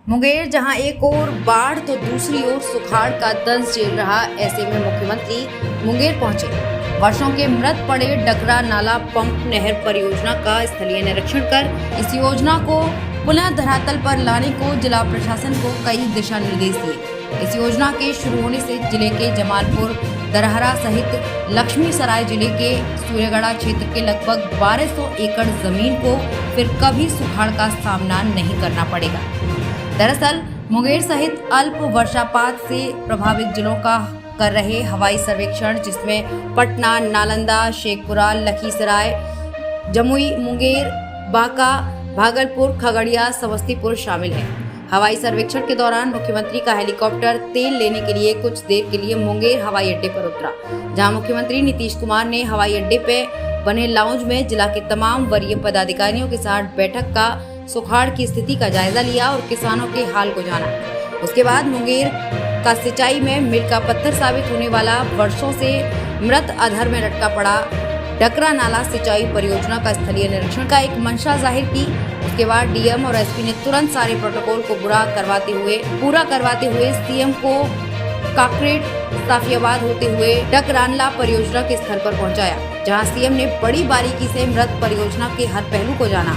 मुंगेर जहां एक ओर बाढ़ तो दूसरी ओर सुखाड़ का दंश झेल रहा, ऐसे में मुख्यमंत्री मुंगेर पहुंचे। वर्षों के मृत पड़े डकरा नाला पंप नहर परियोजना का स्थलीय निरीक्षण कर इस योजना को पुनः धरातल पर लाने को जिला प्रशासन को कई दिशा निर्देश दिए। इस योजना के शुरू होने से जिले के जमालपुर, दरहरा सहित लक्ष्मीसराय जिले के सूर्यगढ़ा क्षेत्र के लगभग 1200 एकड़ जमीन को फिर कभी सुखाड़ का सामना नहीं करना पड़ेगा। दरअसल मुंगेर सहित अल्प वर्षापात से प्रभावित जिलों का कर रहे हवाई सर्वेक्षण, जिसमें पटना, नालंदा, शेखपुरा, लखीसराय, जमुई, मुंगेर, बांका, भागलपुर, खगड़िया, समस्तीपुर शामिल है। हवाई सर्वेक्षण के दौरान मुख्यमंत्री का हेलीकॉप्टर तेल लेने के लिए कुछ देर के लिए मुंगेर हवाई अड्डे पर उतरा, जहां मुख्यमंत्री नीतीश कुमार ने हवाई अड्डे पे बने लाउंज में जिला के तमाम वरीय पदाधिकारियों के साथ बैठक का सुखाड़ की स्थिति का जायजा लिया और किसानों के हाल को जाना। उसके बाद मुंगेर का सिंचाई में मील का पत्थर साबित होने वाला वर्षों से मृत अधर में लटका पड़ा डकरा नाला सिंचाई परियोजना का स्थलीय निरीक्षण का एक मंशा जाहिर की। उसके बाद डीएम और एसपी ने तुरंत सारे प्रोटोकॉल को पूरा करवाते हुए सीएम को काकरेट साफियाबाद होते हुए डकरानला परियोजना के स्थल पर पहुंचाया, जहां सीएम ने बड़ी बारीकी से मृत परियोजना के हर पहलू को जाना।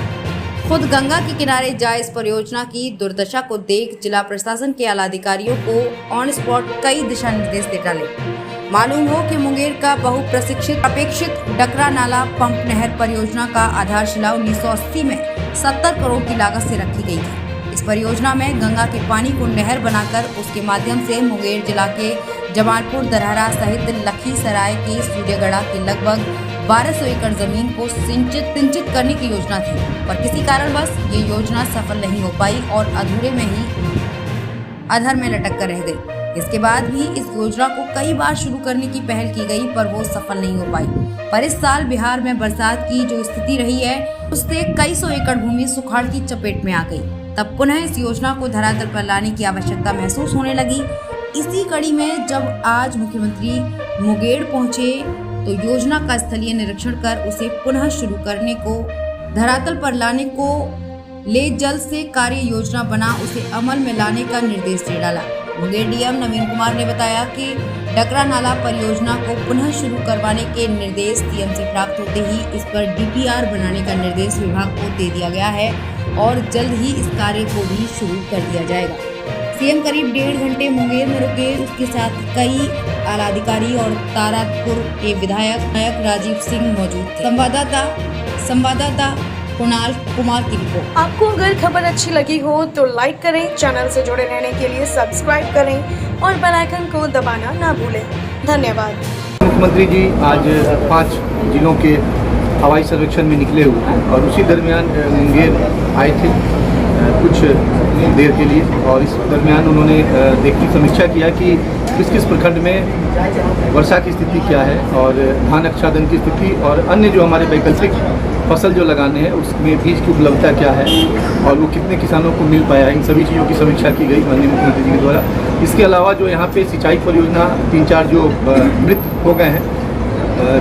खुद गंगा के किनारे जाए इस परियोजना की दुर्दशा को देख जिला प्रशासन के आला अधिकारियों को ऑन स्पॉट कई दिशा निर्देश दे डाले। मालूम हो कि मुंगेर का बहुप्रतीक्षित अपेक्षित डकरा नाला पंप नहर परियोजना का आधारशिला 1980 में 70 करोड़ की लागत से रखी गई थी। इस परियोजना में गंगा के पानी को नहर बनाकर उसके माध्यम से मुंगेर जिला के जमालपुर, दरहरा सहित लखीसराय की सूर्यगढ़ा की लगभग 1200 एकड़ जमीन को सिंचित करने की योजना थी, पर किसी कारणवश ये योजना सफल नहीं हो पाई और अधूरे में ही अधर में लटक कर रह गई। इसके बाद भी इस योजना को कई बार शुरू करने की पहल की गई, पर वो सफल नहीं हो पाई। पर इस साल बिहार में बरसात की जो स्थिति रही है, उससे कई सौ एकड़ भूमि सुखाड़ की चपेट में आ गई। तब पुनः इस योजना को धरातल पर लाने की आवश्यकता महसूस होने लगी। इसी कड़ी में जब आज मुख्यमंत्री मुंगेर पहुंचे तो योजना का स्थलीय निरीक्षण कर उसे पुनः शुरू करने को धरातल पर लाने को ले जल्द से कार्य योजना बना उसे अमल में लाने का निर्देश दे डाला। मुंगेर डीएम नवीन कुमार ने बताया कि डकरा नाला परियोजना को पुनः शुरू करवाने के निर्देश सीएम से प्राप्त होते ही इस पर डीपीआर बनाने का निर्देश विभाग को दे दिया गया है और जल्द ही इस कार्य को भी शुरू कर दिया जाएगा। सीएम करीब 1.5 घंटे मुंगेर में रुके, उसके साथ कई आला अधिकारी और तारापुर के विधायक राजीव सिंह मौजूद थे। संवाददाता कुणाल कुमार की रिपोर्ट। आपको अगर खबर अच्छी लगी हो तो लाइक करें, चैनल से जुड़े रहने के लिए सब्सक्राइब करें और बेल आइकन को दबाना ना भूलें। धन्यवाद। मुख्यमंत्री जी आज 5 जिलों के हवाई सर्वेक्षण में निकले हुए हैं और उसी दरमियान मुंगेर आए थे कुछ देर के लिए, और इस दरमियान उन्होंने समीक्षा किया कि किस प्रखंड में वर्षा की स्थिति क्या है और धान आच्छादन की स्थिति और अन्य जो हमारे वैकल्पिक फसल जो लगाने हैं उसमें बीज की उपलब्धता क्या है और वो कितने किसानों को मिल पाया है। इन सभी चीज़ों की समीक्षा की गई माननीय मुख्यमंत्री जी के द्वारा। इसके अलावा जो यहाँ पे सिंचाई परियोजना 3-4 जो मृत हो गए हैं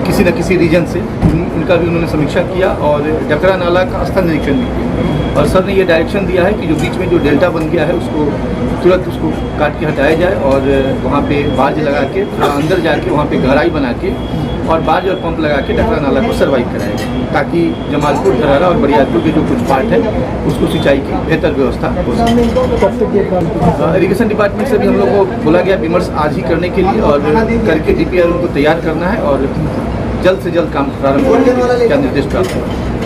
किसी न किसी रीजन से, उनका भी उन्होंने समीक्षा किया और डकरा नाला का स्थल निरीक्षण भी किया। और सर ने ये डायरेक्शन दिया है कि जो बीच में जो डेल्टा बन गया है उसको तुरंत उसको काट के हटाया जाए और वहाँ पे बार्ज लगा के थोड़ा अंदर जाके वहाँ पे गहराई बना के और बार्ज और पंप लगा के डकरा नाला को सर्वाइव कराया जाए, ताकि जमालपुर, धरारा और बरियारपुर के जो कुछ पार्ट है उसको सिंचाई की बेहतर व्यवस्था हो सके। इरिगेशन डिपार्टमेंट से भी हम लोग को बोला गया विमर्श आज ही करने के लिए और करके डीपीआर उनको तैयार करना है और जल्द से जल्द काम प्रारंभ करने का निर्देश प्राप्त हुआ।